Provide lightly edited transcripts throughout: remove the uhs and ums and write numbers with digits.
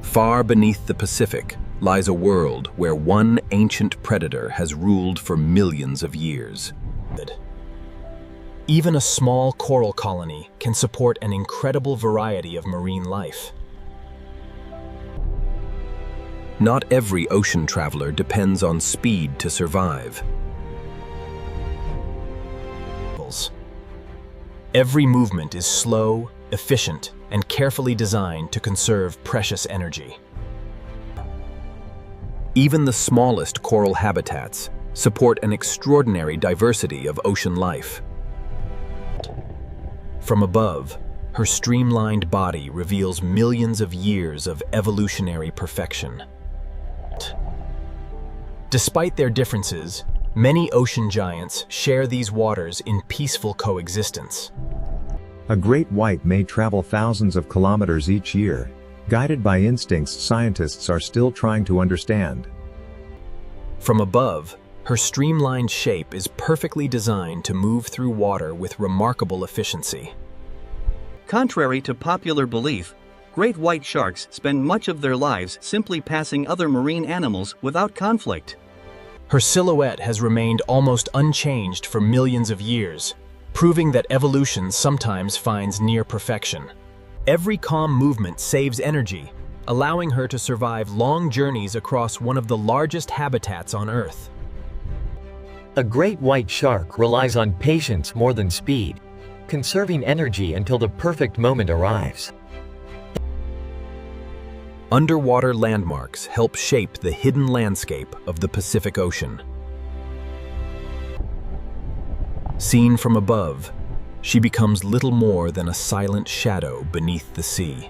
Far beneath the Pacific lies a world where one ancient predator has ruled for millions of years. Even a small coral colony can support an incredible variety of marine life. Not every ocean traveler depends on speed to survive. Every movement is slow, efficient, and carefully designed to conserve precious energy. Even the smallest coral habitats support an extraordinary diversity of ocean life. From above, her streamlined body reveals millions of years of evolutionary perfection. Despite their differences, many ocean giants share these waters in peaceful coexistence. A great white may travel thousands of kilometers each year, guided by instincts scientists are still trying to understand. From above, her streamlined shape is perfectly designed to move through water with remarkable efficiency. Contrary to popular belief, great white sharks spend much of their lives simply passing other marine animals without conflict. Her silhouette has remained almost unchanged for millions of years, proving that evolution sometimes finds near perfection. Every calm movement saves energy, allowing her to survive long journeys across one of the largest habitats on Earth. A great white shark relies on patience more than speed, conserving energy until the perfect moment arrives. Underwater landmarks help shape the hidden landscape of the Pacific Ocean. Seen from above, she becomes little more than a silent shadow beneath the sea.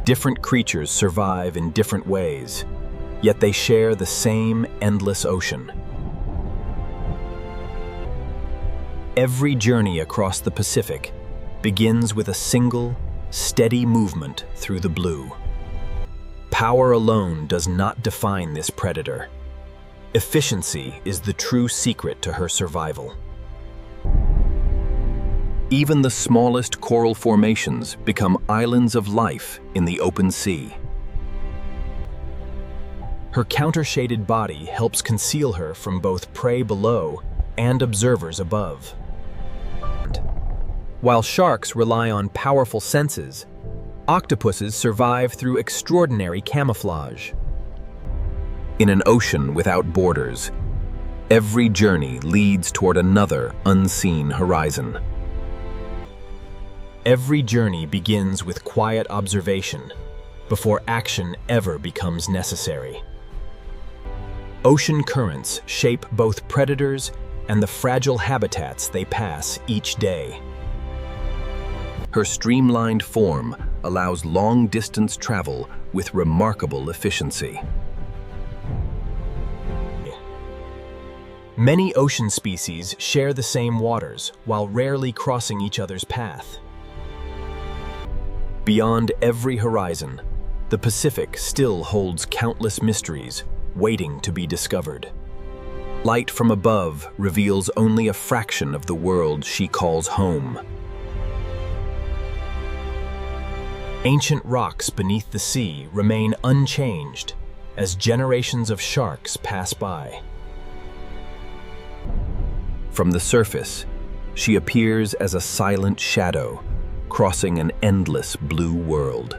Different creatures survive in different ways, yet they share the same endless ocean. Every journey across the Pacific begins with a single, steady movement through the blue. Power alone does not define this predator. Efficiency is the true secret to her survival. Even the smallest coral formations become islands of life in the open sea. Her counter-shaded body helps conceal her from both prey below and observers above. While sharks rely on powerful senses, octopuses survive through extraordinary camouflage. In an ocean without borders, every journey leads toward another unseen horizon. Every journey begins with quiet observation before action ever becomes necessary. Ocean currents shape both predators and the fragile habitats they pass each day. Her streamlined form allows long-distance travel with remarkable efficiency. Many ocean species share the same waters while rarely crossing each other's path. Beyond every horizon, the Pacific still holds countless mysteries waiting to be discovered. Light from above reveals only a fraction of the world she calls home. Ancient rocks beneath the sea remain unchanged as generations of sharks pass by. From the surface, she appears as a silent shadow, crossing an endless blue world.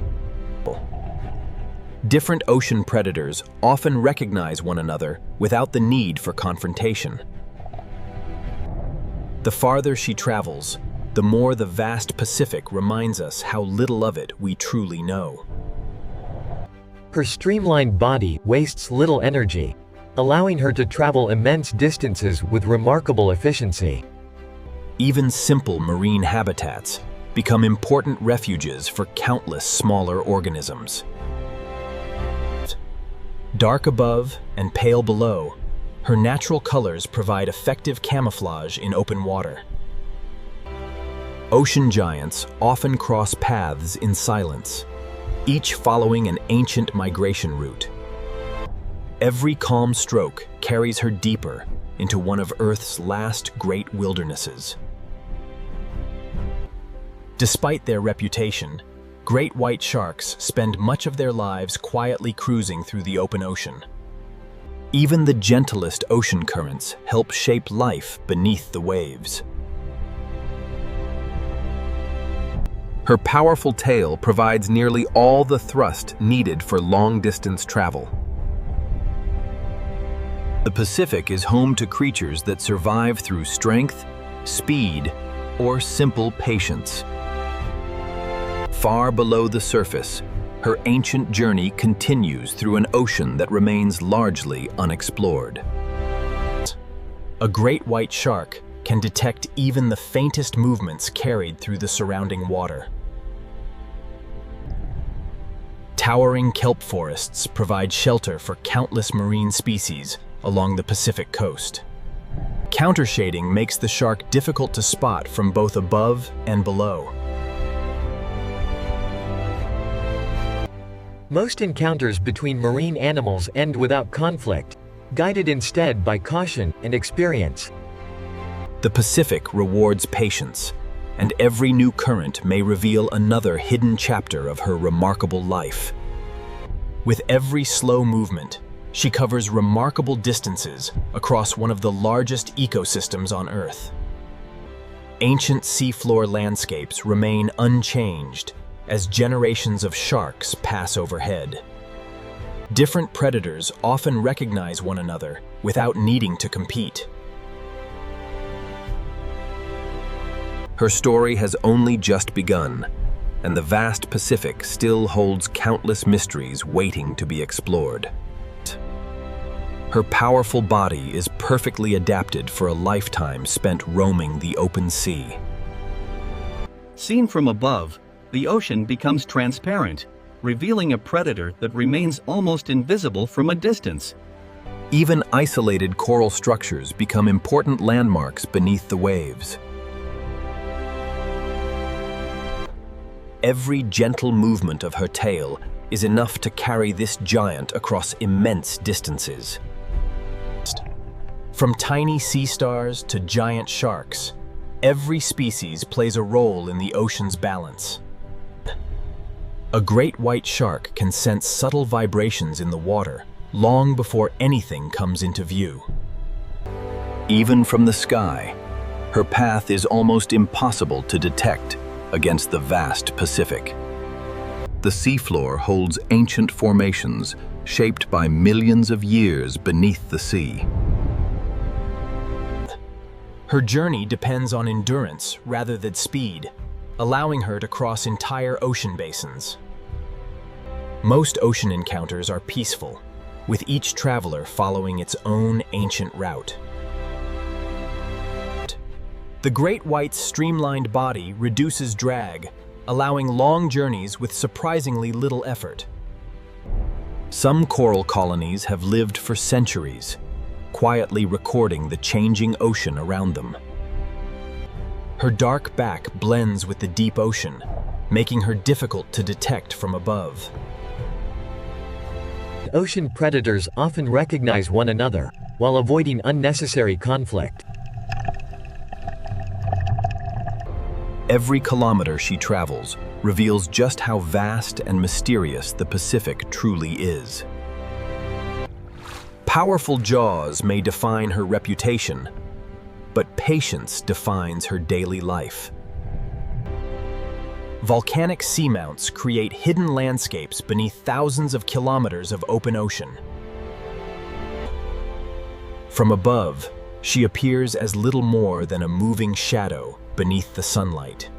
Different ocean predators often recognize one another without the need for confrontation. The farther she travels, the more the vast Pacific reminds us how little of it we truly know. Her streamlined body wastes little energy, allowing her to travel immense distances with remarkable efficiency. Even simple marine habitats become important refuges for countless smaller organisms. Dark above and pale below, her natural colors provide effective camouflage in open water. Ocean giants often cross paths in silence, each following an ancient migration route. Every calm stroke carries her deeper into one of Earth's last great wildernesses. Despite their reputation, Great white sharks spend much of their lives quietly cruising through the open ocean. Even the gentlest ocean currents help shape life beneath the waves. Her powerful tail provides nearly all the thrust needed for long-distance travel. The Pacific is home to creatures that survive through strength, speed, or simple patience. Far below the surface, her ancient journey continues through an ocean that remains largely unexplored. A great white shark can detect even the faintest movements carried through the surrounding water. Towering kelp forests provide shelter for countless marine species along the Pacific coast. Countershading makes the shark difficult to spot from both above and below. Most encounters between marine animals end without conflict, guided instead by caution and experience. The Pacific rewards patience, and every new current may reveal another hidden chapter of her remarkable life. With every slow movement, she covers remarkable distances across one of the largest ecosystems on Earth. Ancient seafloor landscapes remain unchanged as generations of sharks pass overhead. Different predators often recognize one another without needing to compete. Her story has only just begun, and the vast Pacific still holds countless mysteries waiting to be explored. Her powerful body is perfectly adapted for a lifetime spent roaming the open sea. Seen from above, the ocean becomes transparent, revealing a predator that remains almost invisible from a distance. Even isolated coral structures become important landmarks beneath the waves. Every gentle movement of her tail is enough to carry this giant across immense distances. From tiny sea stars to giant sharks, every species plays a role in the ocean's balance. A great white shark can sense subtle vibrations in the water long before anything comes into view. Even from the sky, her path is almost impossible to detect against the vast Pacific. The seafloor holds ancient formations shaped by millions of years beneath the sea. Her journey depends on endurance rather than speed, allowing her to cross entire ocean basins. Most ocean encounters are peaceful, with each traveler following its own ancient route. The great white's streamlined body reduces drag, allowing long journeys with surprisingly little effort. Some coral colonies have lived for centuries, quietly recording the changing ocean around them. Her dark back blends with the deep ocean, making her difficult to detect from above. Ocean predators often recognize one another, while avoiding unnecessary conflict. Every kilometer she travels reveals just how vast and mysterious the Pacific truly is. Powerful jaws may define her reputation, but patience defines her daily life. Volcanic seamounts create hidden landscapes beneath thousands of kilometers of open ocean. From above, she appears as little more than a moving shadow beneath the sunlight.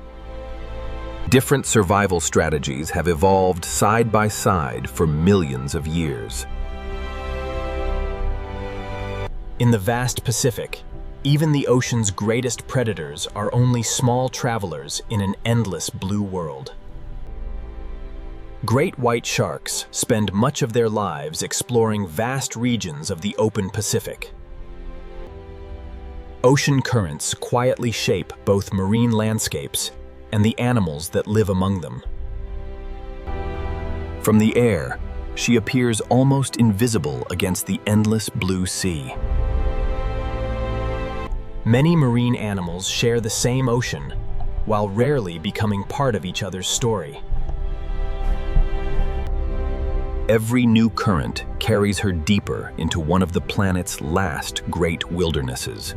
Different survival strategies have evolved side by side for millions of years. In the vast Pacific, even the ocean's greatest predators are only small travelers in an endless blue world. Great white sharks spend much of their lives exploring vast regions of the open Pacific. Ocean currents quietly shape both marine landscapes and the animals that live among them. From the air, she appears almost invisible against the endless blue sea. Many marine animals share the same ocean, while rarely becoming part of each other's story. Every new current carries her deeper into one of the planet's last great wildernesses.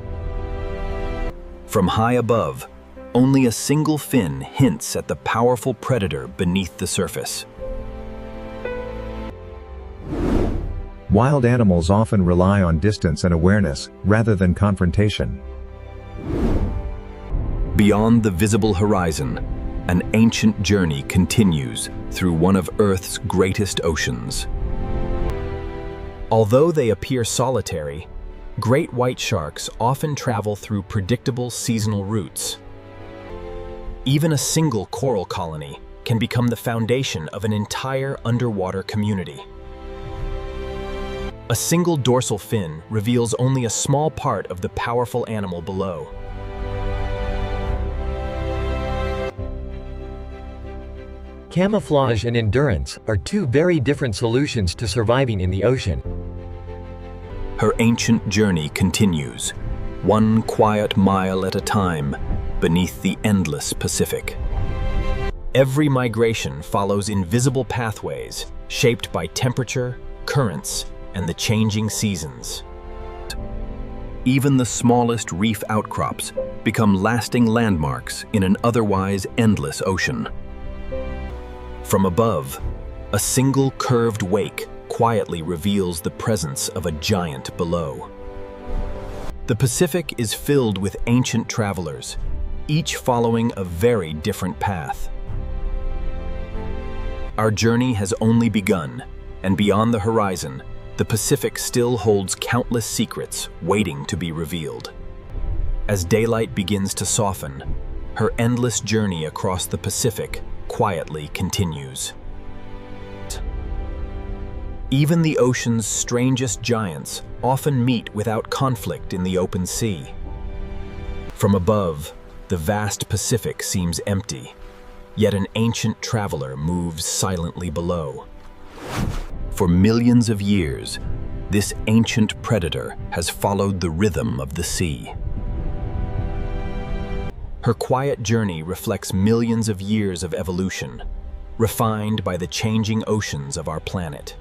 From high above, only a single fin hints at the powerful predator beneath the surface. Wild animals often rely on distance and awareness, rather than confrontation. Beyond the visible horizon, an ancient journey continues through one of Earth's greatest oceans. Although they appear solitary, great white sharks often travel through predictable seasonal routes. Even a single coral colony can become the foundation of an entire underwater community. A single dorsal fin reveals only a small part of the powerful animal below. Camouflage and endurance are two very different solutions to surviving in the ocean. Her ancient journey continues, one quiet mile at a time, beneath the endless Pacific. Every migration follows invisible pathways shaped by temperature, currents, and the changing seasons. Even the smallest reef outcrops become lasting landmarks in an otherwise endless ocean. From above, a single curved wake quietly reveals the presence of a giant below. The Pacific is filled with ancient travelers, each following a very different path. Our journey has only begun, and beyond the horizon, the Pacific still holds countless secrets waiting to be revealed. As daylight begins to soften, her endless journey across the Pacific quietly continues. Even the ocean's strangest giants often meet without conflict in the open sea. From above, the vast Pacific seems empty, yet an ancient traveler moves silently below. For millions of years, this ancient predator has followed the rhythm of the sea. Her quiet journey reflects millions of years of evolution, refined by the changing oceans of our planet.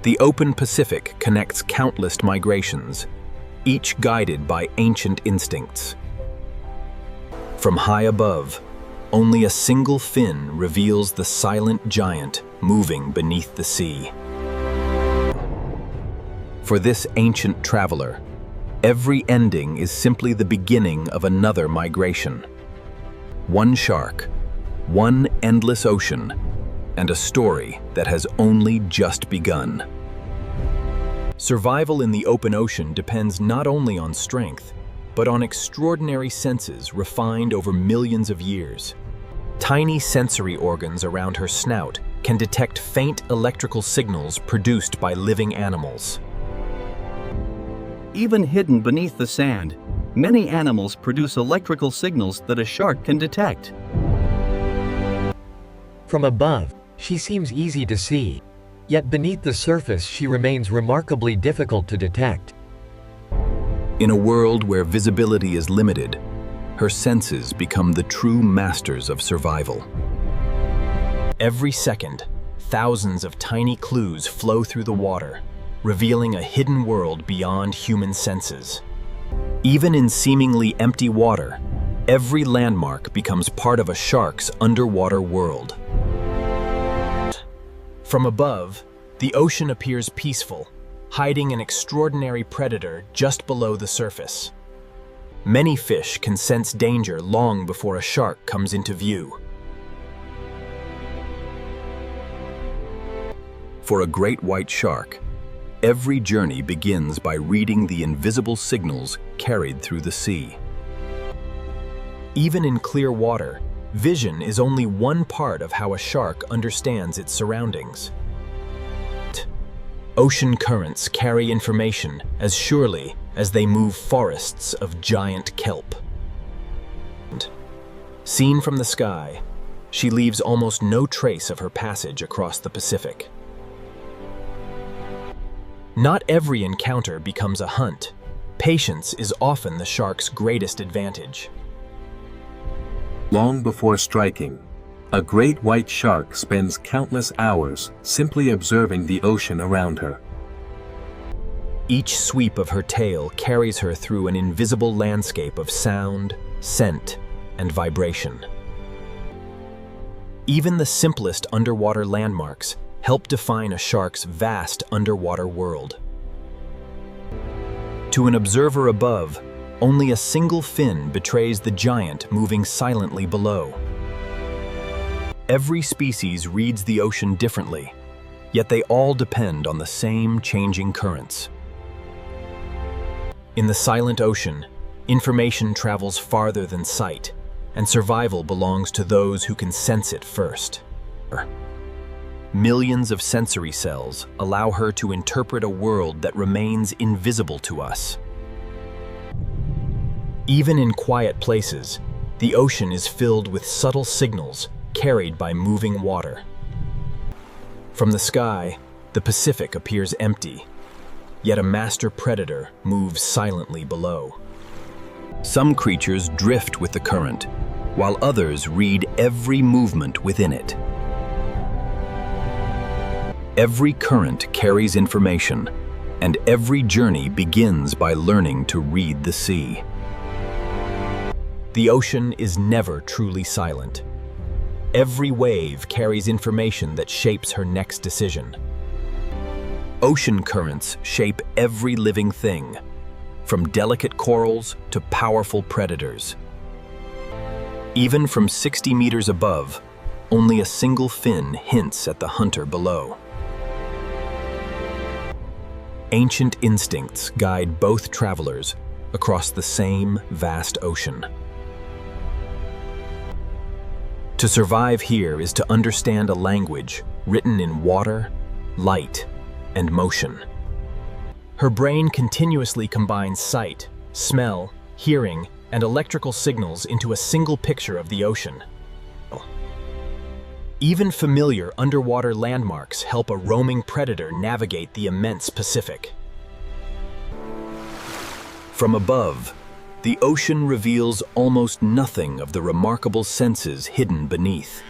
The open Pacific connects countless migrations, each guided by ancient instincts. From high above, only a single fin reveals the silent giant moving beneath the sea. For this ancient traveler, every ending is simply the beginning of another migration. One shark, one endless ocean, and a story that has only just begun. Survival in the open ocean depends not only on strength, but on extraordinary senses refined over millions of years. Tiny sensory organs around her snout can detect faint electrical signals produced by living animals. Even hidden beneath the sand, many animals produce electrical signals that a shark can detect. From above, she seems easy to see, yet beneath the surface she remains remarkably difficult to detect. In a world where visibility is limited, her senses become the true masters of survival. Every second, thousands of tiny clues flow through the water, revealing a hidden world beyond human senses. Even in seemingly empty water, every landmark becomes part of a shark's underwater world. From above, the ocean appears peaceful, hiding an extraordinary predator just below the surface. Many fish can sense danger long before a shark comes into view. For a great white shark, every journey begins by reading the invisible signals carried through the sea. Even in clear water, vision is only one part of how a shark understands its surroundings. Ocean currents carry information as surely as they move forests of giant kelp. Seen from the sky, she leaves almost no trace of her passage across the Pacific. Not every encounter becomes a hunt. Patience is often the shark's greatest advantage. Long before striking, A great white shark spends countless hours simply observing the ocean around her. Each sweep of her tail carries her through an invisible landscape of sound, scent, and vibration. Even the simplest underwater landmarks help define a shark's vast underwater world. To an observer above, only a single fin betrays the giant moving silently below. Every species reads the ocean differently, yet they all depend on the same changing currents. In the silent ocean, information travels farther than sight, and survival belongs to those who can sense it first. Millions of sensory cells allow her to interpret a world that remains invisible to us. Even in quiet places, the ocean is filled with subtle signals carried by moving water. From the sky, the Pacific appears empty, yet a master predator moves silently below. Some creatures drift with the current, while others read every movement within it. Every current carries information, and every journey begins by learning to read the sea. The ocean is never truly silent. Every wave carries information that shapes her next decision. Ocean currents shape every living thing, from delicate corals to powerful predators. Even from 60 meters above, only a single fin hints at the hunter below. Ancient instincts guide both travelers across the same vast ocean. To survive here is to understand a language written in water, light, and motion. Her brain continuously combines sight, smell, hearing, and electrical signals into a single picture of the ocean. Even familiar underwater landmarks help a roaming predator navigate the immense Pacific. From above, the ocean reveals almost nothing of the remarkable senses hidden beneath.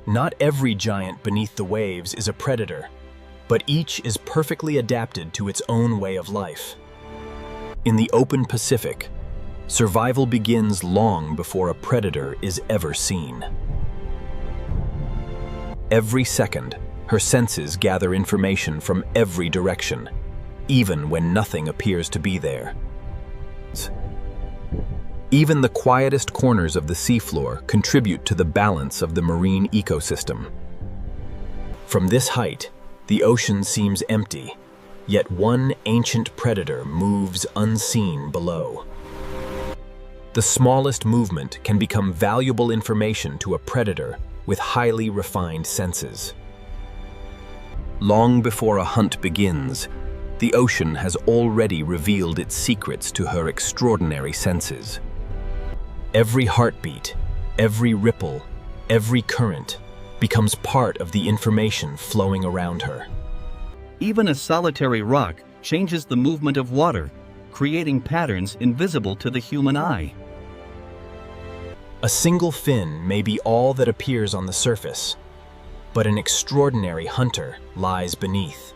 Not every giant beneath the waves is a predator, but each is perfectly adapted to its own way of life. In the open Pacific, survival begins long before a predator is ever seen. Every second, her senses gather information from every direction, even when nothing appears to be there. Even the quietest corners of the seafloor contribute to the balance of the marine ecosystem. From this height, the ocean seems empty, yet one ancient predator moves unseen below. The smallest movement can become valuable information to a predator with highly refined senses. Long before a hunt begins, the ocean has already revealed its secrets to her extraordinary senses. Every heartbeat, every ripple, every current becomes part of the information flowing around her. Even a solitary rock changes the movement of water, creating patterns invisible to the human eye. A single fin may be all that appears on the surface, but an extraordinary hunter lies beneath.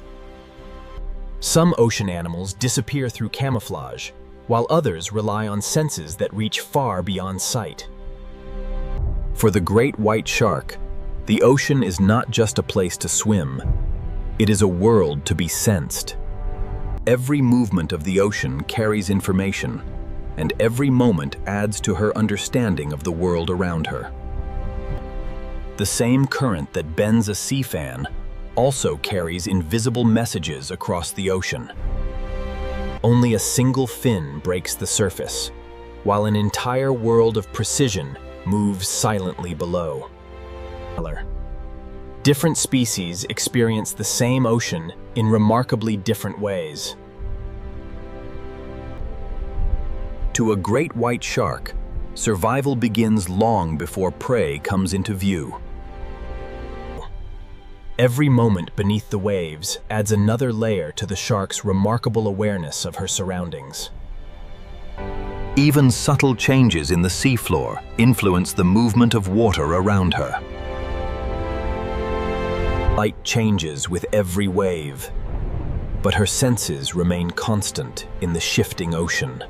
Some ocean animals disappear through camouflage, while others rely on senses that reach far beyond sight. For the great white shark, the ocean is not just a place to swim, it is a world to be sensed. Every movement of the ocean carries information, and every moment adds to her understanding of the world around her. The same current that bends a sea fan also carries invisible messages across the ocean. Only a single fin breaks the surface, while an entire world of precision moves silently below. Different species experience the same ocean in remarkably different ways. To a great white shark, survival begins long before prey comes into view. Every moment beneath the waves adds another layer to the shark's remarkable awareness of her surroundings. Even subtle changes in the seafloor influence the movement of water around her. Light changes with every wave, but her senses remain constant in the shifting ocean.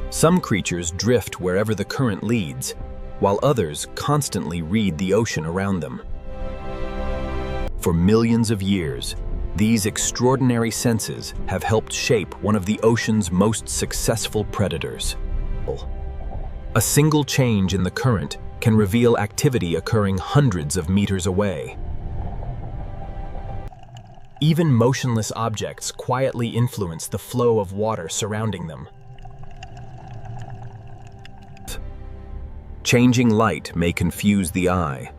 Some creatures drift wherever the current leads, while others constantly read the ocean around them. For millions of years, these extraordinary senses have helped shape one of the ocean's most successful predators. A single change in the current can reveal activity occurring hundreds of meters away. Even motionless objects quietly influence the flow of water surrounding them. Changing light may confuse the eye,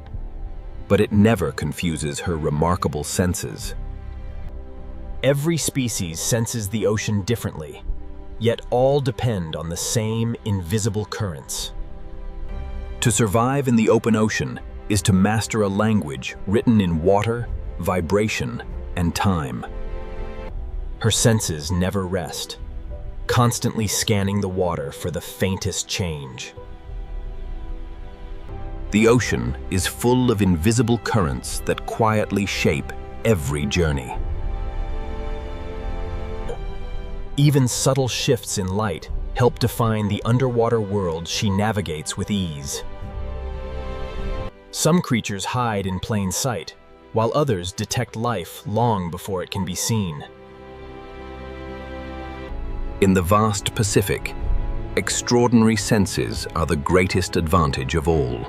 but it never confuses her remarkable senses. Every species senses the ocean differently, yet all depend on the same invisible currents. To survive in the open ocean is to master a language written in water, vibration, and time. Her senses never rest, constantly scanning the water for the faintest change. The ocean is full of invisible currents that quietly shape every journey. Even subtle shifts in light help define the underwater world she navigates with ease. Some creatures hide in plain sight, while others detect life long before it can be seen. In the vast Pacific, extraordinary senses are the greatest advantage of all.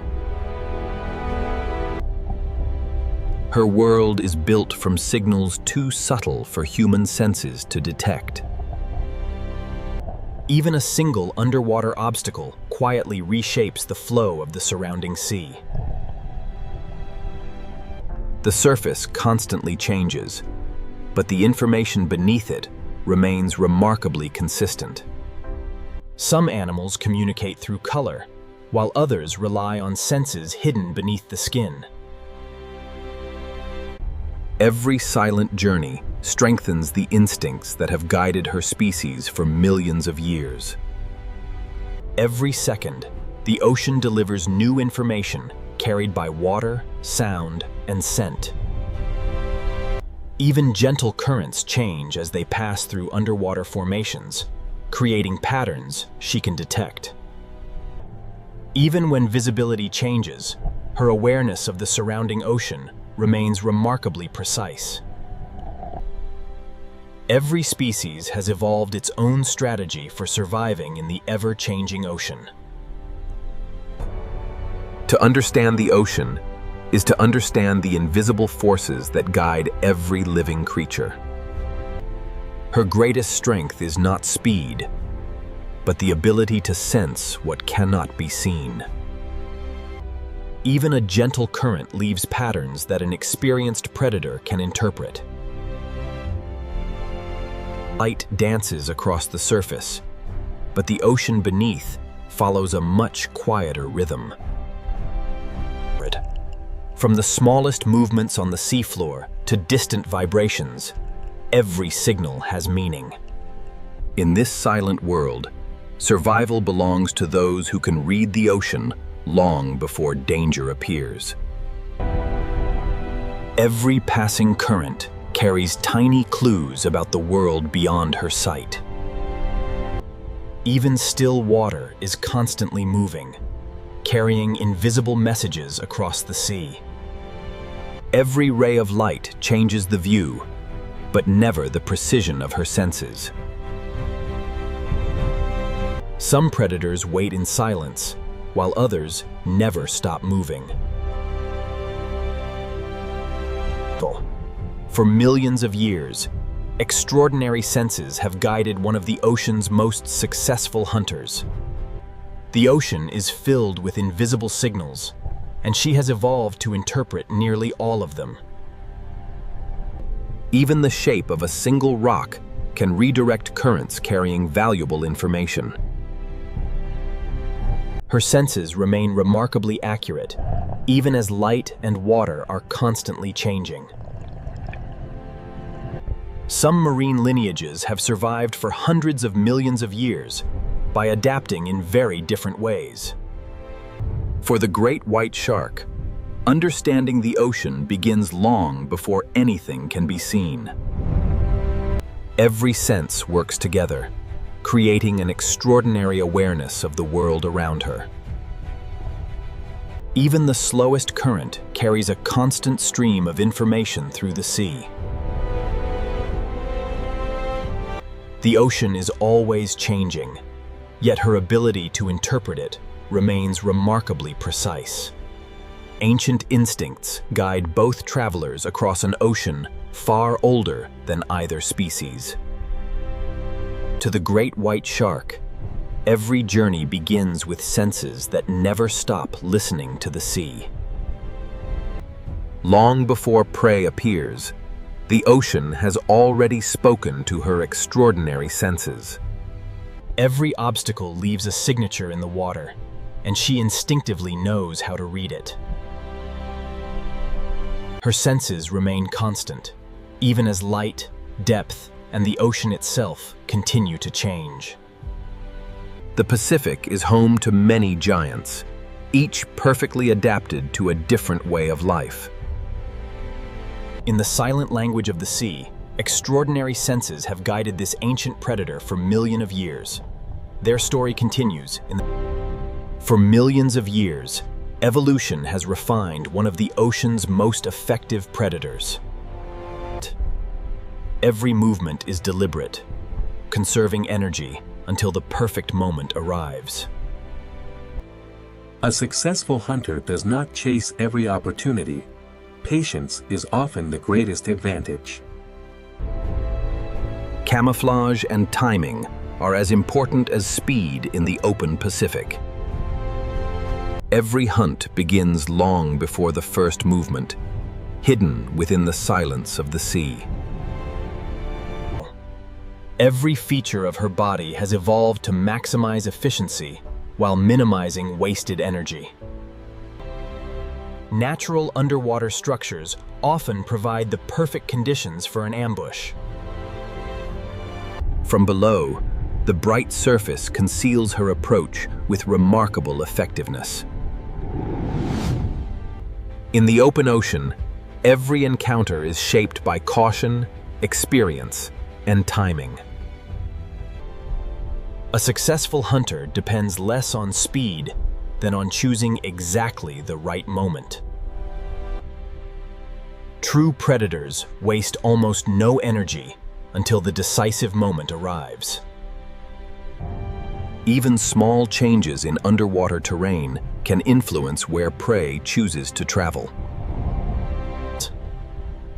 Her world is built from signals too subtle for human senses to detect. Even a single underwater obstacle quietly reshapes the flow of the surrounding sea. The surface constantly changes, but the information beneath it remains remarkably consistent. Some animals communicate through color, while others rely on senses hidden beneath the skin. Every silent journey strengthens the instincts that have guided her species for millions of years. Every second, the ocean delivers new information carried by water, sound, and scent. Even gentle currents change as they pass through underwater formations, creating patterns she can detect. Even when visibility changes, her awareness of the surrounding ocean remains remarkably precise. Every species has evolved its own strategy for surviving in the ever-changing ocean. To understand the ocean is to understand the invisible forces that guide every living creature. Her greatest strength is not speed, but the ability to sense what cannot be seen. Even a gentle current leaves patterns that an experienced predator can interpret. Light dances across the surface, but the ocean beneath follows a much quieter rhythm. From the smallest movements on the seafloor to distant vibrations, every signal has meaning. In this silent world, survival belongs to those who can read the ocean long before danger appears. Every passing current carries tiny clues about the world beyond her sight. Even still water is constantly moving, carrying invisible messages across the sea. Every ray of light changes the view, but never the precision of her senses. Some predators wait in silence, while others never stop moving. For millions of years, extraordinary senses have guided one of the ocean's most successful hunters. The ocean is filled with invisible signals, and she has evolved to interpret nearly all of them. Even the shape of a single rock can redirect currents carrying valuable information. Her senses remain remarkably accurate, even as light and water are constantly changing. Some marine lineages have survived for hundreds of millions of years by adapting in very different ways. For the great white shark, Understanding the ocean begins long before anything can be seen. Every sense works together, creating an extraordinary awareness of the world around her. Even the slowest current carries a constant stream of information through the sea. The ocean is always changing, yet her ability to interpret it remains remarkably precise. Ancient instincts guide both travelers across an ocean far older than either species. To the great white shark, every journey begins with senses that never stop listening to the sea. Long before prey appears, the ocean has already spoken to her extraordinary senses. Every obstacle leaves a signature in the water, and she instinctively knows how to read it. Her senses remain constant, even as light, depth, and the ocean itself continue to change. The Pacific is home to many giants, each perfectly adapted to a different way of life. In the silent language of the sea, extraordinary senses have guided this ancient predator for millions of years. Their story continues. For millions of years, evolution has refined one of the ocean's most effective predators. Every movement is deliberate, conserving energy until the perfect moment arrives. A successful hunter does not chase every opportunity. Patience is often the greatest advantage. Camouflage and timing are as important as speed in the open Pacific. Every hunt begins long before the first movement, hidden within the silence of the sea. Every feature of her body has evolved to maximize efficiency while minimizing wasted energy. Natural underwater structures often provide the perfect conditions for an ambush. From below, the bright surface conceals her approach with remarkable effectiveness. In the open ocean, every encounter is shaped by caution, experience, and timing. A successful hunter depends less on speed than on choosing exactly the right moment. True predators waste almost no energy until the decisive moment arrives. Even small changes in underwater terrain can influence where prey chooses to travel.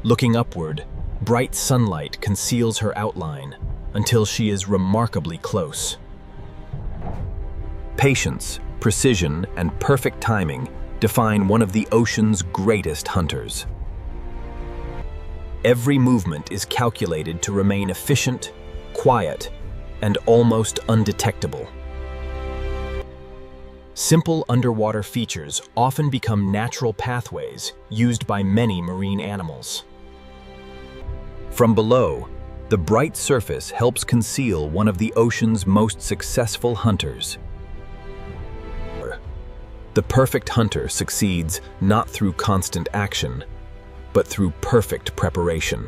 Looking upward, bright sunlight conceals her outline until she is remarkably close. Patience, precision, and perfect timing define one of the ocean's greatest hunters. Every movement is calculated to remain efficient, quiet, and almost undetectable. Simple underwater features often become natural pathways used by many marine animals. From below, the bright surface helps conceal one of the ocean's most successful hunters. The perfect hunter succeeds not through constant action, but through perfect preparation.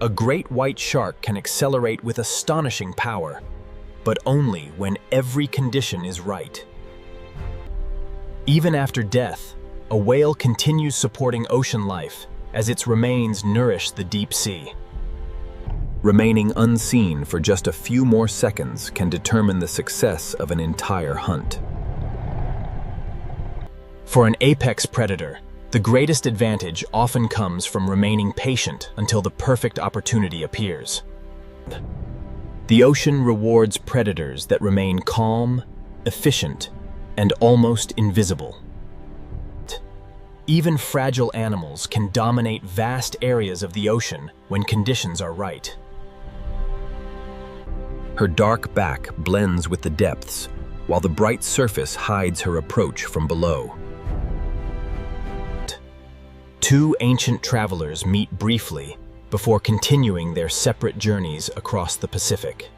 A great white shark can accelerate with astonishing power, but only when every condition is right. Even after death, a whale continues supporting ocean life as its remains nourish the deep sea. Remaining unseen for just a few more seconds can determine the success of an entire hunt. For an apex predator, the greatest advantage often comes from remaining patient until the perfect opportunity appears. The ocean rewards predators that remain calm, efficient, and almost invisible. Even fragile animals can dominate vast areas of the ocean when conditions are right. Her dark back blends with the depths, while the bright surface hides her approach from below. Two ancient travelers meet briefly before continuing their separate journeys across the Pacific.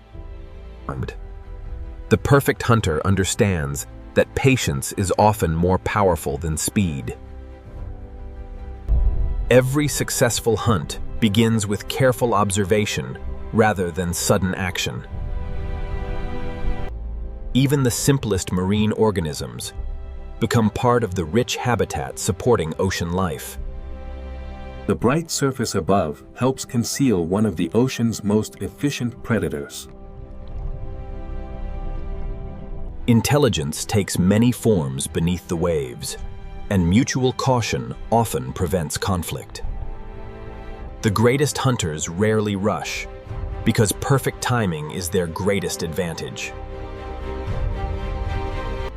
The perfect hunter understands that patience is often more powerful than speed. Every successful hunt begins with careful observation rather than sudden action. Even the simplest marine organisms become part of the rich habitat supporting ocean life. The bright surface above helps conceal one of the ocean's most efficient predators. Intelligence takes many forms beneath the waves, and mutual caution often prevents conflict. The greatest hunters rarely rush, because perfect timing is their greatest advantage.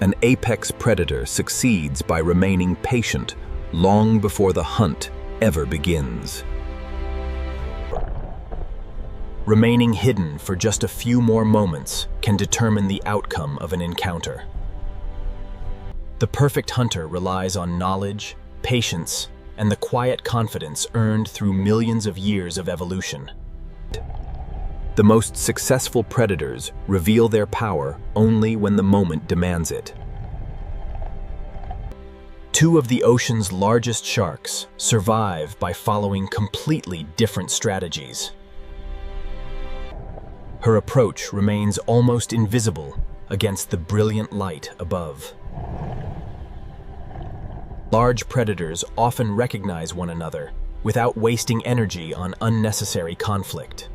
An apex predator succeeds by remaining patient long before the hunt ever begins. Remaining hidden for just a few more moments can determine the outcome of an encounter. The perfect hunter relies on knowledge, patience, and the quiet confidence earned through millions of years of evolution. The most successful predators reveal their power only when the moment demands it. Two of the ocean's largest sharks survive by following completely different strategies. Her approach remains almost invisible against the brilliant light above. Large predators often recognize one another without wasting energy on unnecessary conflict.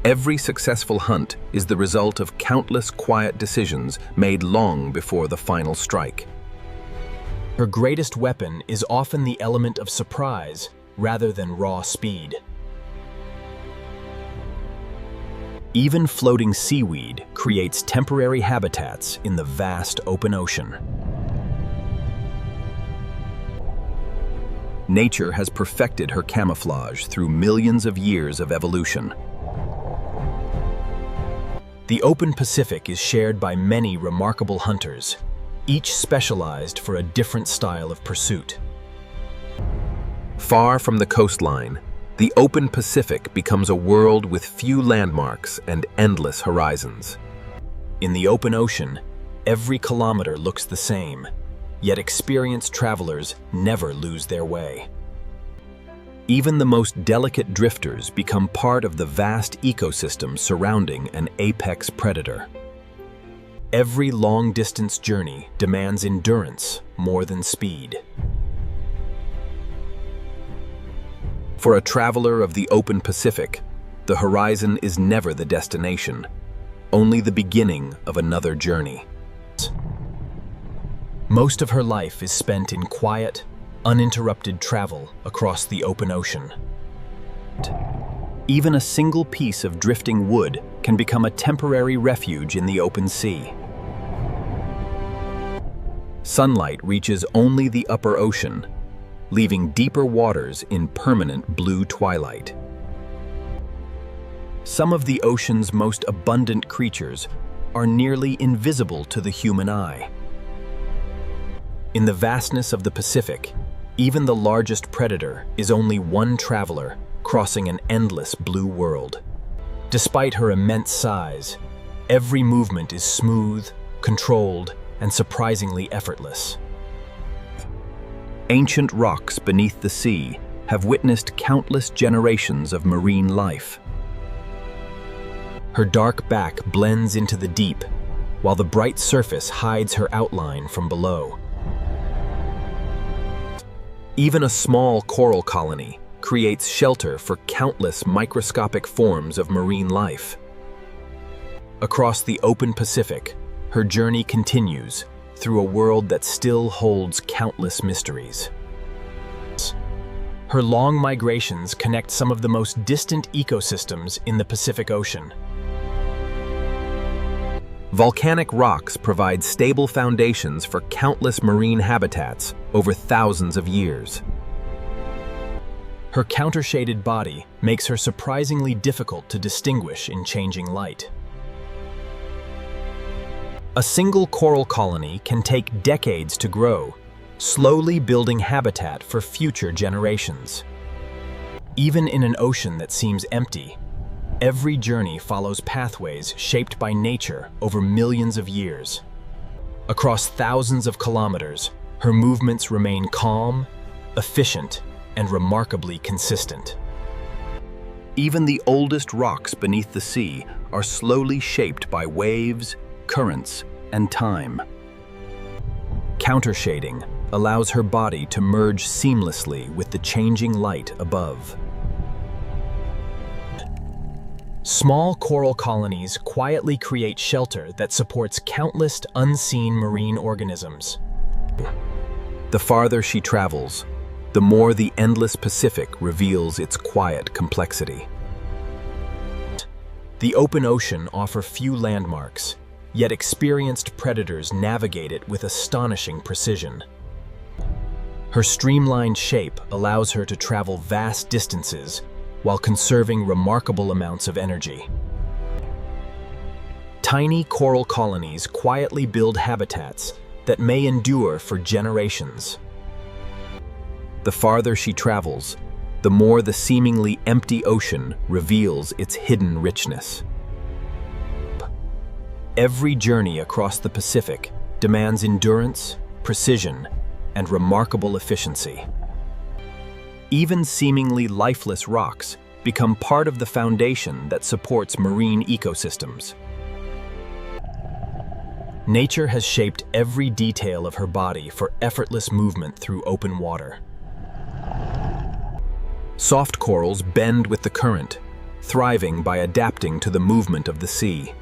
Every successful hunt is the result of countless quiet decisions made long before the final strike. Her greatest weapon is often the element of surprise rather than raw speed. Even floating seaweed creates temporary habitats in the vast open ocean. Nature has perfected her camouflage through millions of years of evolution. The open Pacific is shared by many remarkable hunters, each specialized for a different style of pursuit. Far from the coastline, the open Pacific becomes a world with few landmarks and endless horizons. In the open ocean, every kilometer looks the same, yet experienced travelers never lose their way. Even the most delicate drifters become part of the vast ecosystem surrounding an apex predator. Every long-distance journey demands endurance more than speed. For a traveler of the open Pacific, the horizon is never the destination, only the beginning of another journey. Most of her life is spent in quiet, uninterrupted travel across the open ocean. Even a single piece of drifting wood can become a temporary refuge in the open sea. Sunlight reaches only the upper ocean, leaving deeper waters in permanent blue twilight. Some of the ocean's most abundant creatures are nearly invisible to the human eye. In the vastness of the Pacific, even the largest predator is only one traveler crossing an endless blue world. Despite her immense size, every movement is smooth, controlled, and surprisingly effortless. Ancient rocks beneath the sea have witnessed countless generations of marine life. Her dark back blends into the deep, while the bright surface hides her outline from below. Even a small coral colony creates shelter for countless microscopic forms of marine life. Across the open Pacific, her journey continues through a world that still holds countless mysteries. Her long migrations connect some of the most distant ecosystems in the Pacific Ocean. Volcanic rocks provide stable foundations for countless marine habitats over thousands of years. Her countershaded body makes her surprisingly difficult to distinguish in changing light. A single coral colony can take decades to grow, slowly building habitat for future generations. Even in an ocean that seems empty, Every journey follows pathways shaped by nature over millions of years. Across thousands of kilometers, her movements remain calm, efficient, and remarkably consistent. Even the oldest rocks beneath the sea are slowly shaped by waves, currents, and time. Countershading allows her body to merge seamlessly with the changing light above. Small coral colonies quietly create shelter that supports countless unseen marine organisms. The farther she travels, the more the endless Pacific reveals its quiet complexity. The open ocean offers few landmarks, yet experienced predators navigate it with astonishing precision. Her streamlined shape allows her to travel vast distances while conserving remarkable amounts of energy. Tiny coral colonies quietly build habitats that may endure for generations. The farther she travels, the more the seemingly empty ocean reveals its hidden richness. Every journey across the Pacific demands endurance, precision, and remarkable efficiency. Even seemingly lifeless rocks become part of the foundation that supports marine ecosystems. Nature has shaped every detail of her body for effortless movement through open water. Soft corals bend with the current, thriving by adapting to the movement of the sea.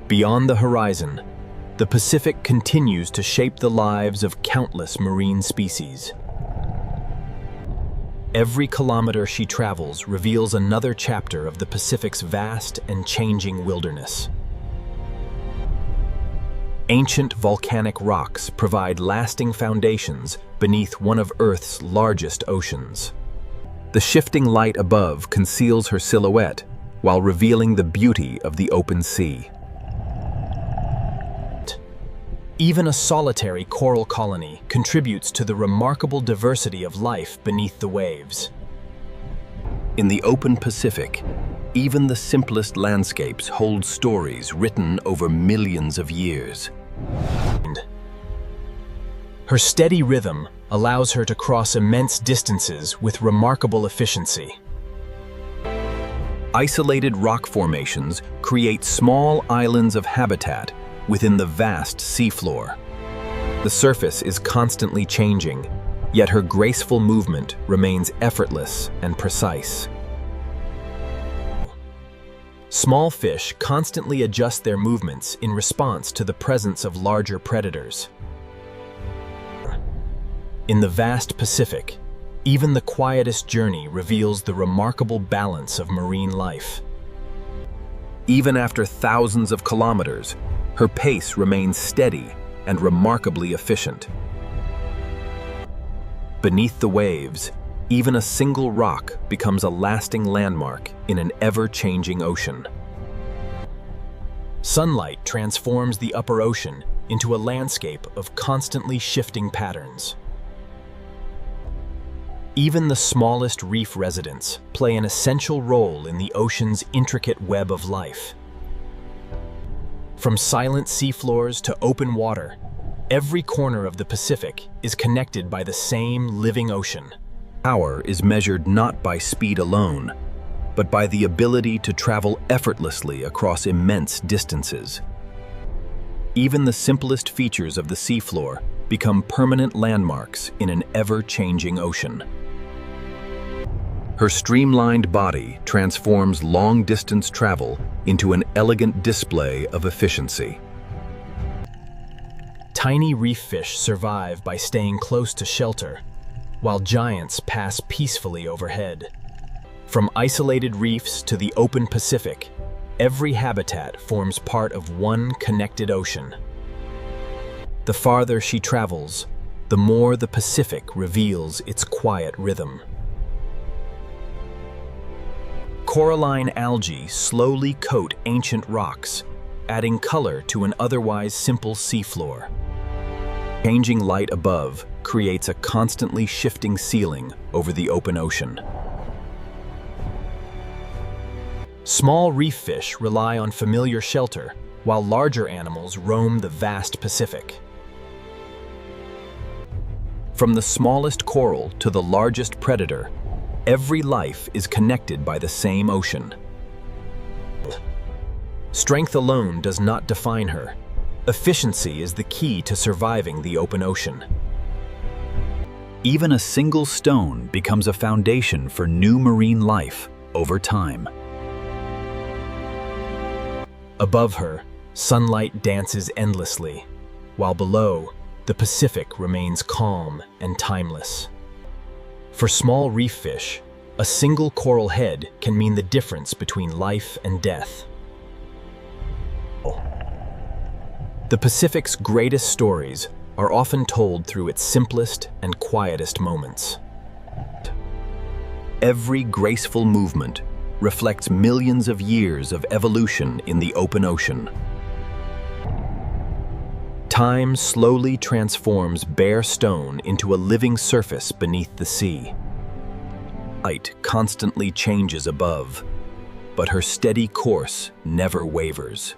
Beyond the horizon, the Pacific continues to shape the lives of countless marine species. Every kilometer she travels reveals another chapter of the Pacific's vast and changing wilderness. Ancient volcanic rocks provide lasting foundations beneath one of Earth's largest oceans. The shifting light above conceals her silhouette while revealing the beauty of the open sea. Even a solitary coral colony contributes to the remarkable diversity of life beneath the waves. In the open Pacific, even the simplest landscapes hold stories written over millions of years. Her steady rhythm allows her to cross immense distances with remarkable efficiency. Isolated rock formations create small islands of habitat within the vast seafloor. The surface is constantly changing, yet her graceful movement remains effortless and precise. Small fish constantly adjust their movements in response to the presence of larger predators. In the vast Pacific, even the quietest journey reveals the remarkable balance of marine life. Even after thousands of kilometers, her pace remains steady and remarkably efficient. Beneath the waves, even a single rock becomes a lasting landmark in an ever-changing ocean. Sunlight transforms the upper ocean into a landscape of constantly shifting patterns. Even the smallest reef residents play an essential role in the ocean's intricate web of life. From silent seafloors to open water, every corner of the Pacific is connected by the same living ocean. Power is measured not by speed alone, but by the ability to travel effortlessly across immense distances. Even the simplest features of the seafloor become permanent landmarks in an ever-changing ocean. Her streamlined body transforms long-distance travel into an elegant display of efficiency. Tiny reef fish survive by staying close to shelter, while giants pass peacefully overhead. From isolated reefs to the open Pacific, every habitat forms part of one connected ocean. The farther she travels, the more the Pacific reveals its quiet rhythm. Coralline algae slowly coat ancient rocks, adding color to an otherwise simple seafloor. Changing light above creates a constantly shifting ceiling over the open ocean. Small reef fish rely on familiar shelter, while larger animals roam the vast Pacific. From the smallest coral to the largest predator, every life is connected by the same ocean. Strength alone does not define her. Efficiency is the key to surviving the open ocean. Even a single stone becomes a foundation for new marine life over time. Above her, sunlight dances endlessly, while below, the Pacific remains calm and timeless. For small reef fish, a single coral head can mean the difference between life and death. The Pacific's greatest stories are often told through its simplest and quietest moments. Every graceful movement reflects millions of years of evolution in the open ocean. Time slowly transforms bare stone into a living surface beneath the sea. Light constantly changes above, but her steady course never wavers.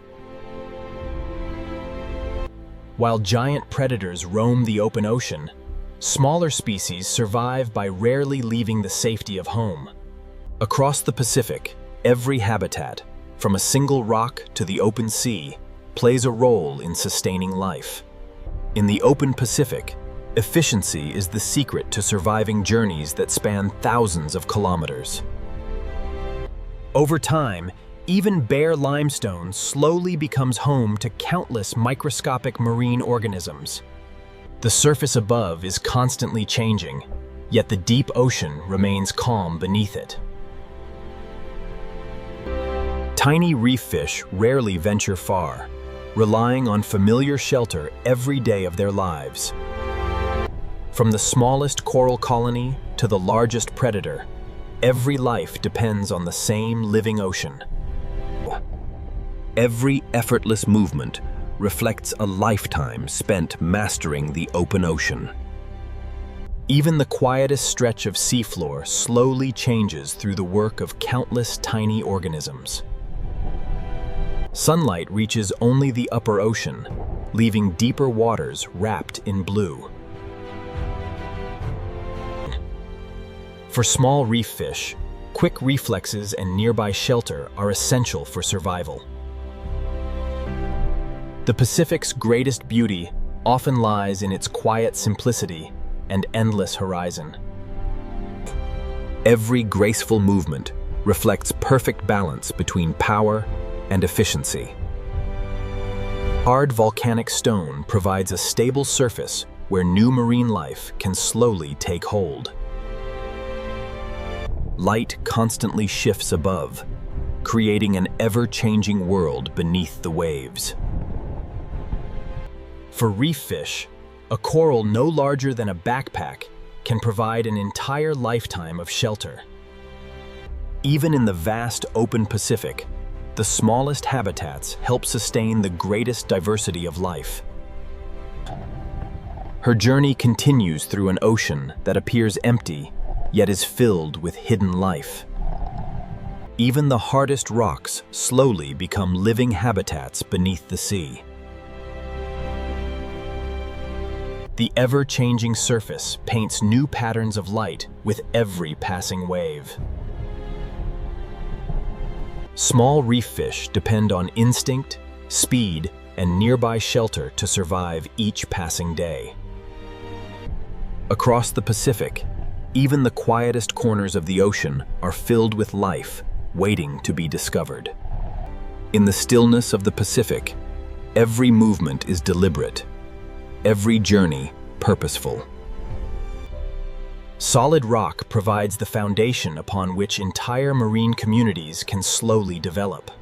While giant predators roam the open ocean, smaller species survive by rarely leaving the safety of home. Across the Pacific, every habitat, from a single rock to the open sea, plays a role in sustaining life. In the open Pacific, efficiency is the secret to surviving journeys that span thousands of kilometers. Over time, even bare limestone slowly becomes home to countless microscopic marine organisms. The surface above is constantly changing, yet the deep ocean remains calm beneath it. Tiny reef fish rarely venture far, relying on familiar shelter every day of their lives. From the smallest coral colony to the largest predator, every life depends on the same living ocean. Every effortless movement reflects a lifetime spent mastering the open ocean. Even the quietest stretch of seafloor slowly changes through the work of countless tiny organisms. Sunlight reaches only the upper ocean, leaving deeper waters wrapped in blue. For small reef fish, quick reflexes and nearby shelter are essential for survival. The Pacific's greatest beauty often lies in its quiet simplicity and endless horizon. Every graceful movement reflects perfect balance between power and efficiency. Hard volcanic stone provides a stable surface where new marine life can slowly take hold. Light constantly shifts above, creating an ever-changing world beneath the waves. For reef fish, a coral no larger than a backpack can provide an entire lifetime of shelter. Even in the vast open Pacific, the smallest habitats help sustain the greatest diversity of life. Her journey continues through an ocean that appears empty, yet is filled with hidden life. Even the hardest rocks slowly become living habitats beneath the sea. The ever-changing surface paints new patterns of light with every passing wave. Small reef fish depend on instinct, speed, and nearby shelter to survive each passing day. Across the Pacific, even the quietest corners of the ocean are filled with life, waiting to be discovered. In the stillness of the Pacific, every movement is deliberate, every journey purposeful. Solid rock provides the foundation upon which entire marine communities can slowly develop.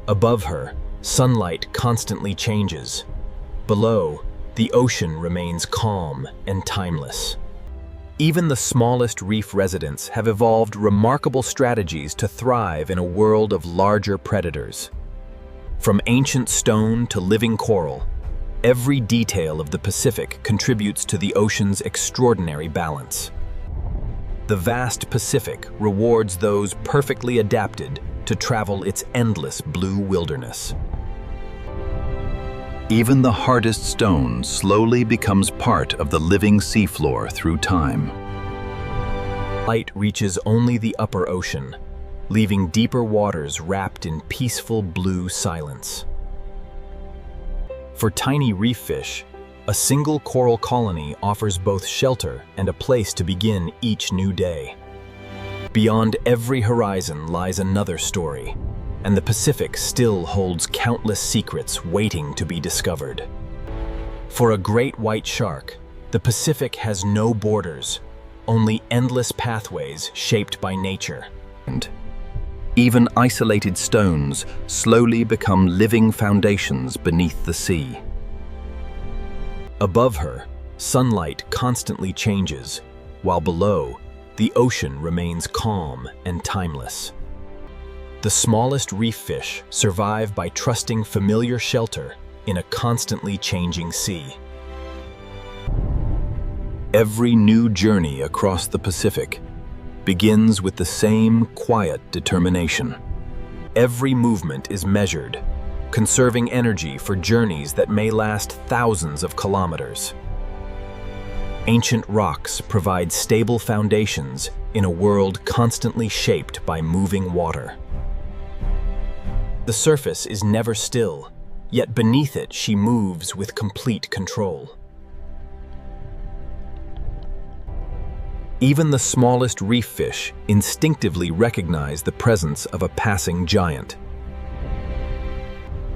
Above her, sunlight constantly changes. Below, the ocean remains calm and timeless. Even the smallest reef residents have evolved remarkable strategies to thrive in a world of larger predators. From ancient stone to living coral, every detail of the Pacific contributes to the ocean's extraordinary balance. The vast Pacific rewards those perfectly adapted to travel its endless blue wilderness. Even the hardest stone slowly becomes part of the living seafloor through time. Light reaches only the upper ocean, leaving deeper waters wrapped in peaceful blue silence. For tiny reef fish, a single coral colony offers both shelter and a place to begin each new day. Beyond every horizon lies another story, and the Pacific still holds countless secrets waiting to be discovered. For a great white shark, the Pacific has no borders, only endless pathways shaped by nature. And even isolated stones slowly become living foundations beneath the sea. Above her, sunlight constantly changes, while below, the ocean remains calm and timeless. The smallest reef fish survive by trusting familiar shelter in a constantly changing sea. Every new journey across the Pacific begins with the same quiet determination. Every movement is measured, conserving energy for journeys that may last thousands of kilometers. Ancient rocks provide stable foundations in a world constantly shaped by moving water. The surface is never still, yet beneath it she moves with complete control. Even the smallest reef fish instinctively recognize the presence of a passing giant.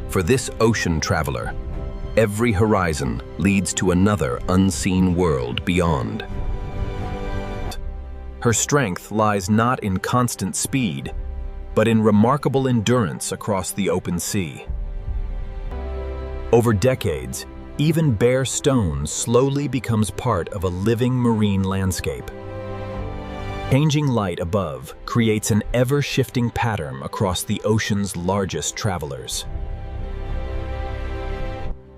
For this ocean traveler, every horizon leads to another unseen world beyond. Her strength lies not in constant speed, but in remarkable endurance across the open sea. Over decades, even bare stone slowly becomes part of a living marine landscape. Changing light above creates an ever-shifting pattern across the ocean's largest travelers.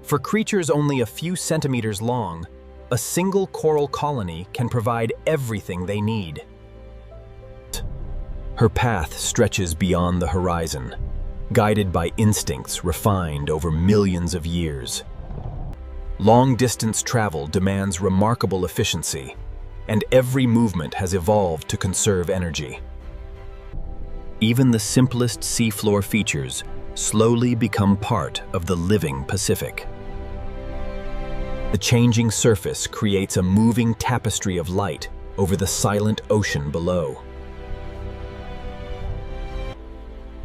For creatures only a few centimeters long, a single coral colony can provide everything they need. Her path stretches beyond the horizon, guided by instincts refined over millions of years. Long-distance travel demands remarkable efficiency, and every movement has evolved to conserve energy. Even the simplest seafloor features slowly become part of the living Pacific. The changing surface creates a moving tapestry of light over the silent ocean below.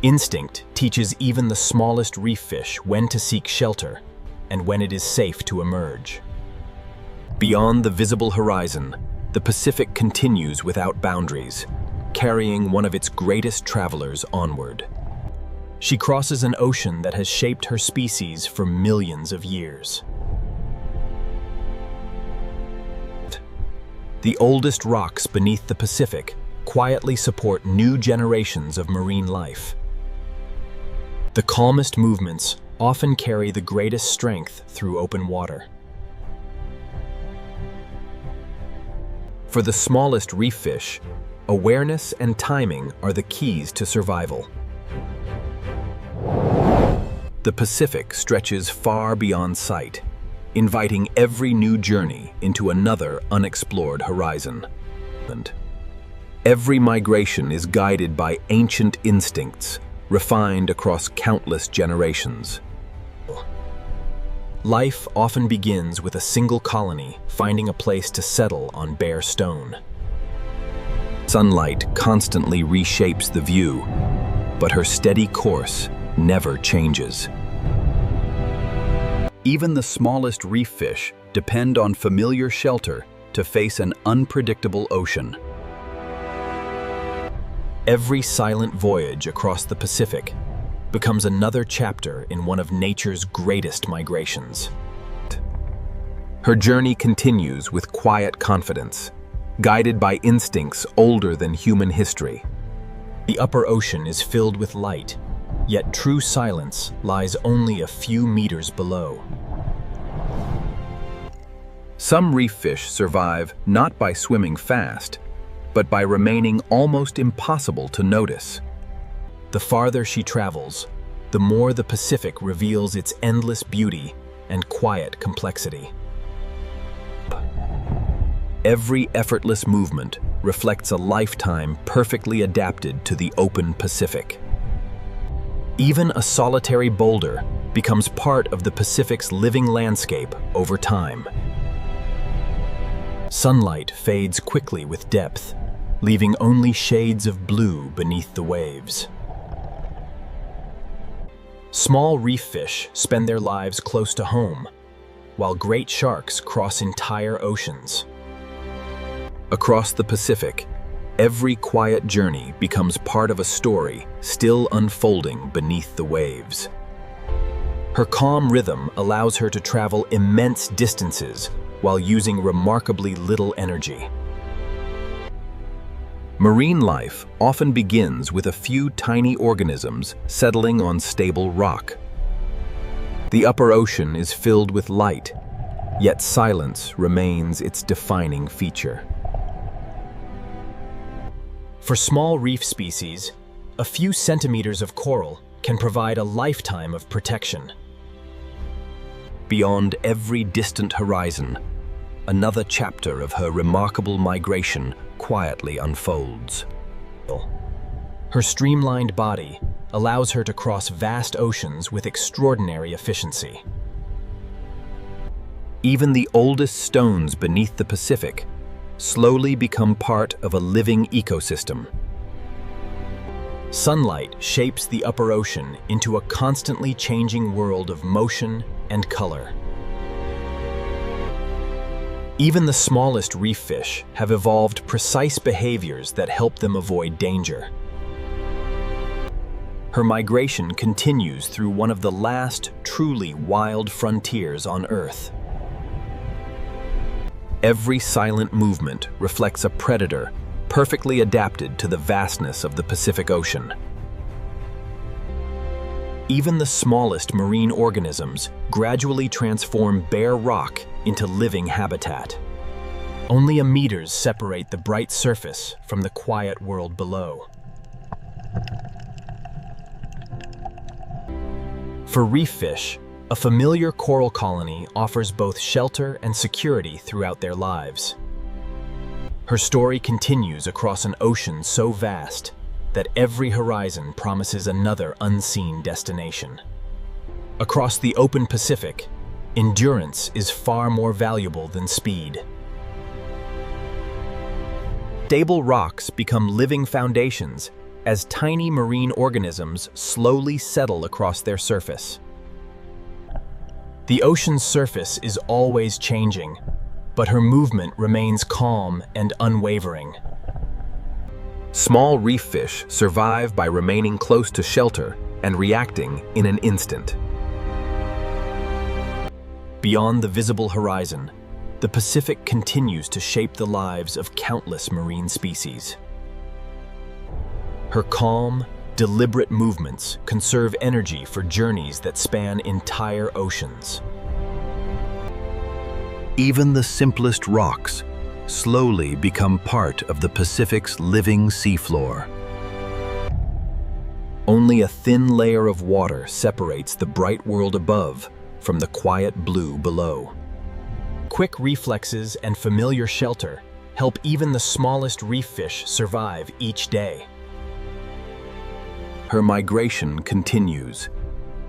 Instinct teaches even the smallest reef fish when to seek shelter and when it is safe to emerge. Beyond the visible horizon, the Pacific continues without boundaries, carrying one of its greatest travelers onward. She crosses an ocean that has shaped her species for millions of years. The oldest rocks beneath the Pacific quietly support new generations of marine life. The calmest movements often carry the greatest strength through open water. For the smallest reef fish, awareness and timing are the keys to survival. The Pacific stretches far beyond sight, inviting every new journey into another unexplored horizon. And every migration is guided by ancient instincts, refined across countless generations. Life often begins with a single colony finding a place to settle on bare stone. Sunlight constantly reshapes the view, but her steady course never changes. Even the smallest reef fish depend on familiar shelter to face an unpredictable ocean. Every silent voyage across the Pacific becomes another chapter in one of nature's greatest migrations. Her journey continues with quiet confidence, guided by instincts older than human history. The upper ocean is filled with light, yet true silence lies only a few meters below. Some reef fish survive not by swimming fast, but by remaining almost impossible to notice. The farther she travels, the more the Pacific reveals its endless beauty and quiet complexity. Every effortless movement reflects a lifetime perfectly adapted to the open Pacific. Even a solitary boulder becomes part of the Pacific's living landscape over time. Sunlight fades quickly with depth, leaving only shades of blue beneath the waves. Small reef fish spend their lives close to home, while great sharks cross entire oceans. Across the Pacific, every quiet journey becomes part of a story still unfolding beneath the waves. Her calm rhythm allows her to travel immense distances while using remarkably little energy. Marine life often begins with a few tiny organisms settling on stable rock. The upper ocean is filled with light, yet silence remains its defining feature. For small reef species, a few centimeters of coral can provide a lifetime of protection. Beyond every distant horizon, another chapter of her remarkable migration quietly unfolds. Her streamlined body allows her to cross vast oceans with extraordinary efficiency. Even the oldest stones beneath the Pacific slowly become part of a living ecosystem. Sunlight shapes the upper ocean into a constantly changing world of motion and color. Even the smallest reef fish have evolved precise behaviors that help them avoid danger. Her migration continues through one of the last truly wild frontiers on Earth. Every silent movement reflects a predator perfectly adapted to the vastness of the Pacific Ocean. Even the smallest marine organisms gradually transform bare rock into living habitat. Only a meters separate the bright surface from the quiet world below. For reef fish, a familiar coral colony offers both shelter and security throughout their lives. Her story continues across an ocean so vast that every horizon promises another unseen destination. Across the open Pacific, endurance is far more valuable than speed. Stable rocks become living foundations as tiny marine organisms slowly settle across their surface. The ocean's surface is always changing, but her movement remains calm and unwavering. Small reef fish survive by remaining close to shelter and reacting in an instant. Beyond the visible horizon, the Pacific continues to shape the lives of countless marine species. Her calm, deliberate movements conserve energy for journeys that span entire oceans. Even the simplest rocks slowly become part of the Pacific's living seafloor. Only a thin layer of water separates the bright world above from the quiet blue below. Quick reflexes and familiar shelter help even the smallest reef fish survive each day. Her migration continues,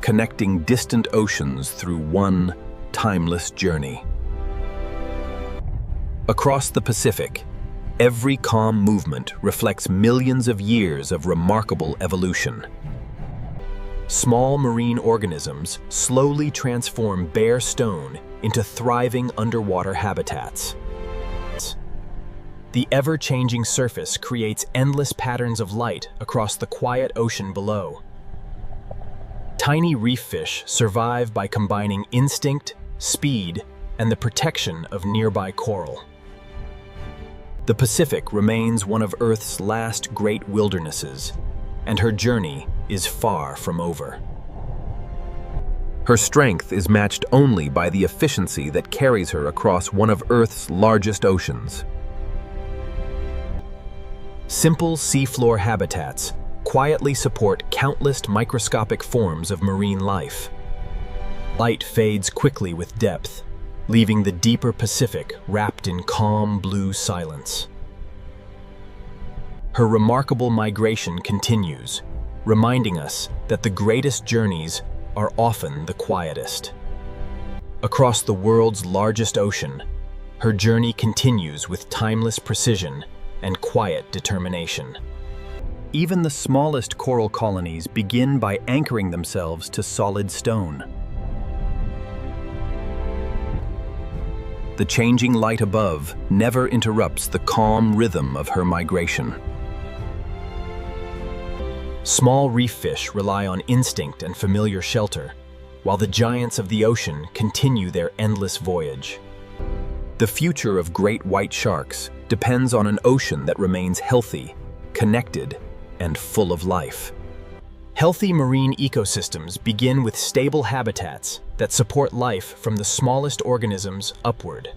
connecting distant oceans through one timeless journey. Across the Pacific, every calm movement reflects millions of years of remarkable evolution. Small marine organisms slowly transform bare stone into thriving underwater habitats. The ever-changing surface creates endless patterns of light across the quiet ocean below. Tiny reef fish survive by combining instinct, speed, and the protection of nearby coral. The Pacific remains one of Earth's last great wildernesses, and her journey is far from over. Her strength is matched only by the efficiency that carries her across one of Earth's largest oceans. Simple seafloor habitats quietly support countless microscopic forms of marine life. Light fades quickly with depth, leaving the deeper Pacific wrapped in calm blue silence. Her remarkable migration continues, reminding us that the greatest journeys are often the quietest. Across the world's largest ocean, her journey continues with timeless precision and quiet determination. Even the smallest coral colonies begin by anchoring themselves to solid stone. The changing light above never interrupts the calm rhythm of her migration. Small reef fish rely on instinct and familiar shelter, while the giants of the ocean continue their endless voyage. The future of great white sharks depends on an ocean that remains healthy, connected, and full of life. Healthy marine ecosystems begin with stable habitats that support life from the smallest organisms upward.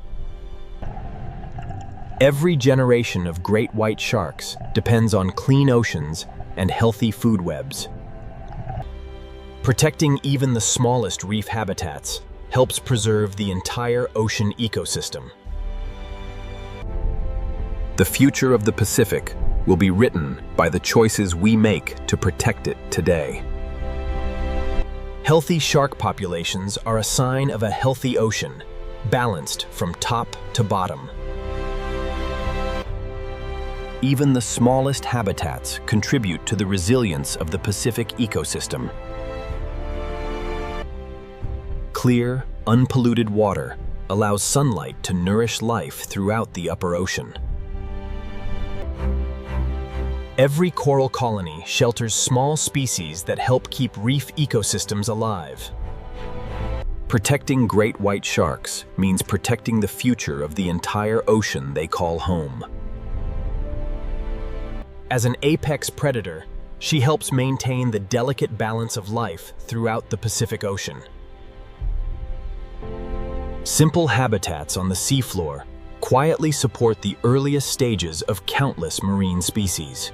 Every generation of great white sharks depends on clean oceans and healthy food webs. Protecting even the smallest reef habitats helps preserve the entire ocean ecosystem. The future of the Pacific will be written by the choices we make to protect it today. Healthy shark populations are a sign of a healthy ocean, balanced from top to bottom. Even the smallest habitats contribute to the resilience of the Pacific ecosystem. Clear, unpolluted water allows sunlight to nourish life throughout the upper ocean. Every coral colony shelters small species that help keep reef ecosystems alive. Protecting great white sharks means protecting the future of the entire ocean they call home. As an apex predator, she helps maintain the delicate balance of life throughout the Pacific Ocean. Simple habitats on the seafloor quietly support the earliest stages of countless marine species.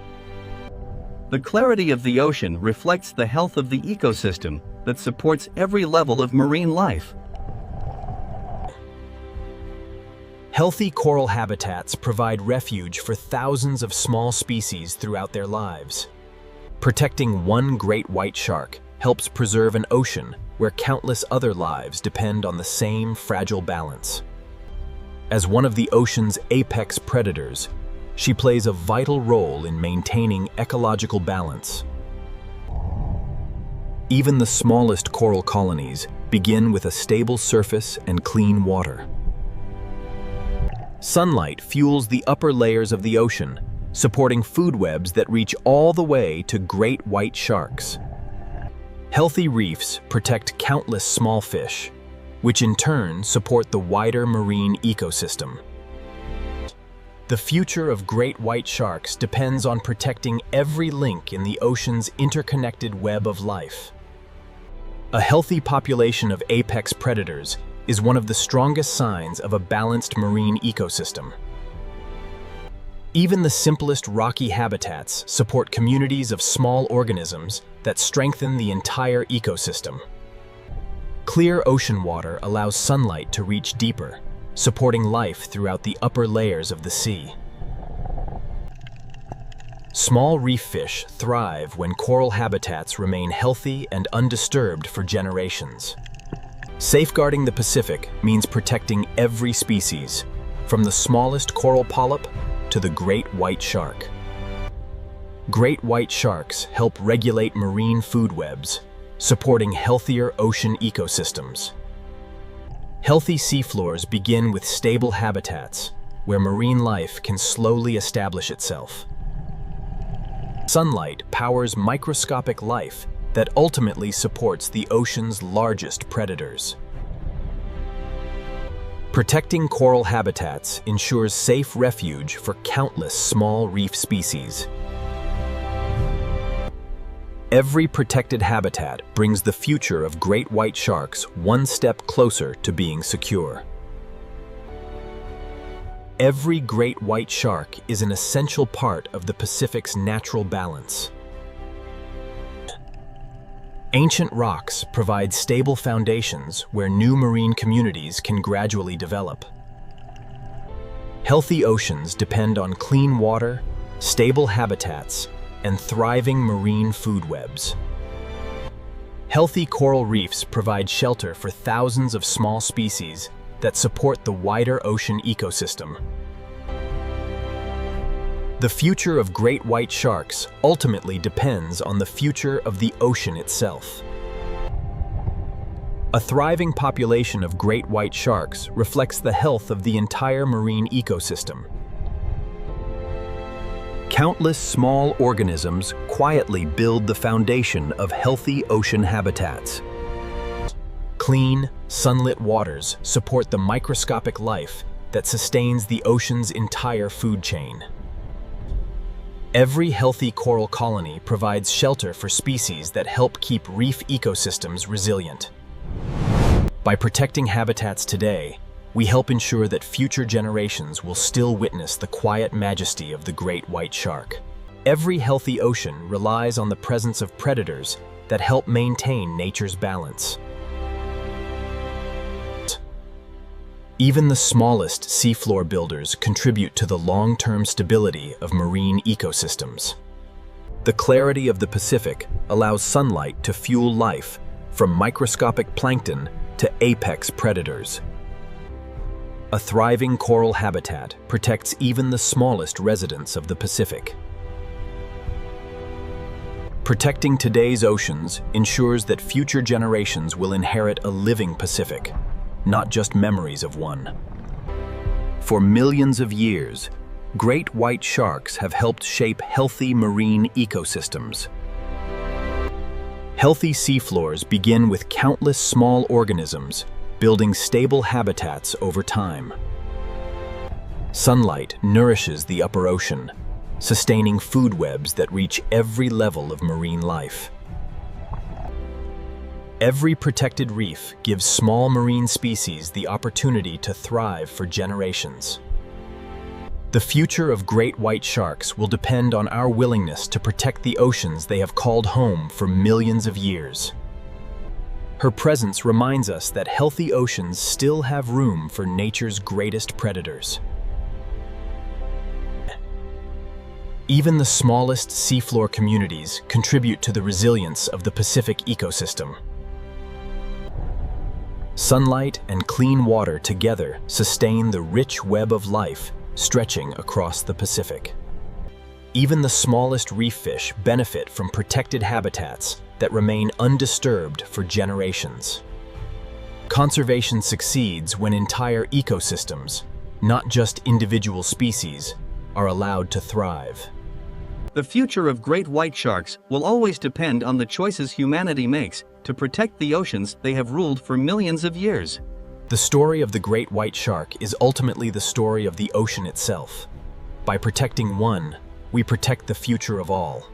The clarity of the ocean reflects the health of the ecosystem that supports every level of marine life. Healthy coral habitats provide refuge for thousands of small species throughout their lives. Protecting one great white shark helps preserve an ocean where countless other lives depend on the same fragile balance. As one of the ocean's apex predators, she plays a vital role in maintaining ecological balance. Even the smallest coral colonies begin with a stable surface and clean water. Sunlight fuels the upper layers of the ocean, supporting food webs that reach all the way to great white sharks. Healthy reefs protect countless small fish, which in turn support the wider marine ecosystem. The future of great white sharks depends on protecting every link in the ocean's interconnected web of life. A healthy population of apex predators is one of the strongest signs of a balanced marine ecosystem. Even the simplest rocky habitats support communities of small organisms that strengthen the entire ecosystem. Clear ocean water allows sunlight to reach deeper, supporting life throughout the upper layers of the sea. Small reef fish thrive when coral habitats remain healthy and undisturbed for generations. Safeguarding the Pacific means protecting every species, from the smallest coral polyp to the great white shark. Great white sharks help regulate marine food webs, supporting healthier ocean ecosystems. Healthy seafloors begin with stable habitats, where marine life can slowly establish itself. Sunlight powers microscopic life that ultimately supports the ocean's largest predators. Protecting coral habitats ensures safe refuge for countless small reef species. Every protected habitat brings the future of great white sharks one step closer to being secure. Every great white shark is an essential part of the Pacific's natural balance. Ancient rocks provide stable foundations where new marine communities can gradually develop. Healthy oceans depend on clean water, stable habitats, and thriving marine food webs. Healthy coral reefs provide shelter for thousands of small species that support the wider ocean ecosystem. The future of great white sharks ultimately depends on the future of the ocean itself. A thriving population of great white sharks reflects the health of the entire marine ecosystem. Countless small organisms quietly build the foundation of healthy ocean habitats. Clean, sunlit waters support the microscopic life that sustains the ocean's entire food chain. Every healthy coral colony provides shelter for species that help keep reef ecosystems resilient. By protecting habitats today, we help ensure that future generations will still witness the quiet majesty of the great white shark. Every healthy ocean relies on the presence of predators that help maintain nature's balance. Even the smallest seafloor builders contribute to the long-term stability of marine ecosystems. The clarity of the Pacific allows sunlight to fuel life, from microscopic plankton to apex predators. A thriving coral habitat protects even the smallest residents of the Pacific. Protecting today's oceans ensures that future generations will inherit a living Pacific, not just memories of one. For millions of years, great white sharks have helped shape healthy marine ecosystems. Healthy seafloors begin with countless small organisms, building stable habitats over time. Sunlight nourishes the upper ocean, sustaining food webs that reach every level of marine life. Every protected reef gives small marine species the opportunity to thrive for generations. The future of great white sharks will depend on our willingness to protect the oceans they have called home for millions of years. Her presence reminds us that healthy oceans still have room for nature's greatest predators. Even the smallest seafloor communities contribute to the resilience of the Pacific ecosystem. Sunlight and clean water together sustain the rich web of life stretching across the Pacific. Even the smallest reef fish benefit from protected habitats that remain undisturbed for generations. Conservation succeeds when entire ecosystems, not just individual species, are allowed to thrive. The future of great white sharks will always depend on the choices humanity makes to protect the oceans they have ruled for millions of years. The story of the great white shark is ultimately the story of the ocean itself. By protecting one, we protect the future of all.